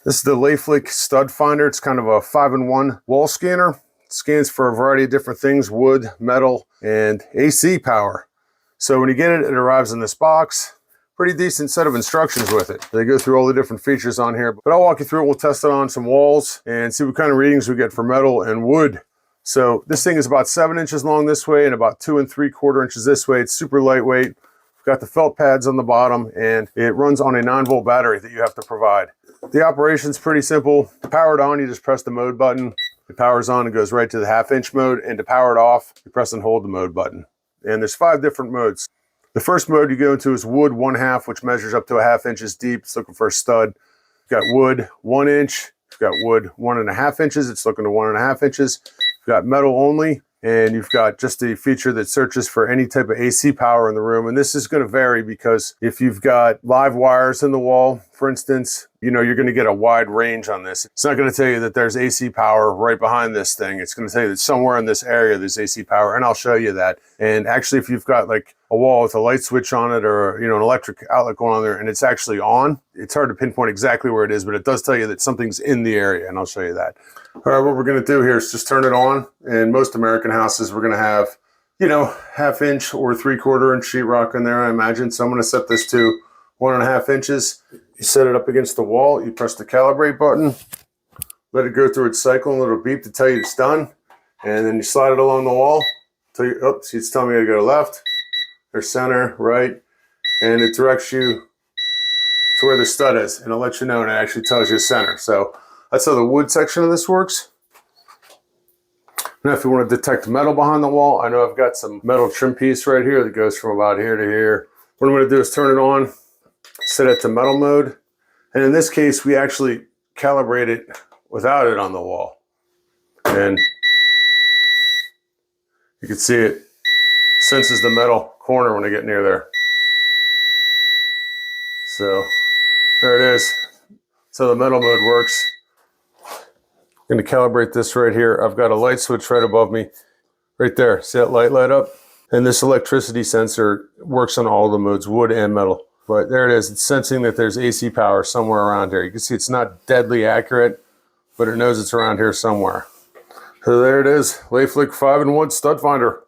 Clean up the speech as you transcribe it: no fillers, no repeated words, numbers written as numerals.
This is the LAEFLAEK stud finder. It's kind of a 5-in-1 wall scanner. It scans for a variety of different things, wood, metal, and AC power. So when you get it, it arrives in this box. Pretty decent set of instructions with it. They go through all the different features on here, but I'll walk you through it. We'll test it on some walls and see what kind of readings we get for metal and wood. So this thing is about 7 inches long this way and about 2 3/4 inches this way. It's super lightweight. We've got the felt pads on the bottom, and it runs on a 9-volt battery that you have to provide. The operation's pretty simple. To power it on, you just press the mode button. It powers on and goes right to the 1/2-inch mode, and to power it off, you press and hold the mode button. And there's 5 different modes. The first mode you go into is wood 1/2, which measures up to 1/2 inches deep. It's looking for a stud. You've got wood 1 inch. You've got wood 1.5 inches. It's looking to 1.5 inches. You've got metal only, and you've got just a feature that searches for any type of AC power in the room. And this is going to vary because if you've got live wires in the wall, for instance, you know, you're going to get a wide range on this. It's not going to tell you that there's AC power right behind this thing. It's going to tell you that somewhere in this area there's AC power, and I'll show you that. And actually, if you've got like a wall with a light switch on it, or you know, an electric outlet going on there, and it's actually on, it's hard to pinpoint exactly where it is, but it does tell you that something's in the area, and I'll show you that. All right, what we're going to do here is just turn it on. In most American houses, we're going to have, you know, 1/2 inch or 3/4 inch sheetrock in there, I imagine. So I'm going to set this to 1.5 inches. You set it up against the wall. You press the calibrate button. Let it go through its cycle, and a little beep to tell you it's done. And then you slide it along the wall. Till you, oops, it's telling me to go left, or center, right, and it directs you to where the stud is, and it'll let you know, and it actually tells you center. So that's how the wood section of this works. Now, if you want to detect metal behind the wall, I know I've got some metal trim piece right here that goes from about here to here. What I'm going to do is turn it on, set it to metal mode, and in this case, we actually calibrate it without it on the wall. And you can see it senses the metal corner when I get near there. So there it is. So the metal mode works. I'm going to calibrate this right here. I've got a light switch right above me, right there. See that light light up? And this electricity sensor works on all the modes, wood and metal. But there it is. It's sensing that there's AC power somewhere around here. You can see it's not deadly accurate, but it knows it's around here somewhere. So there it is, LAEFLAEK 5-in-1 stud finder.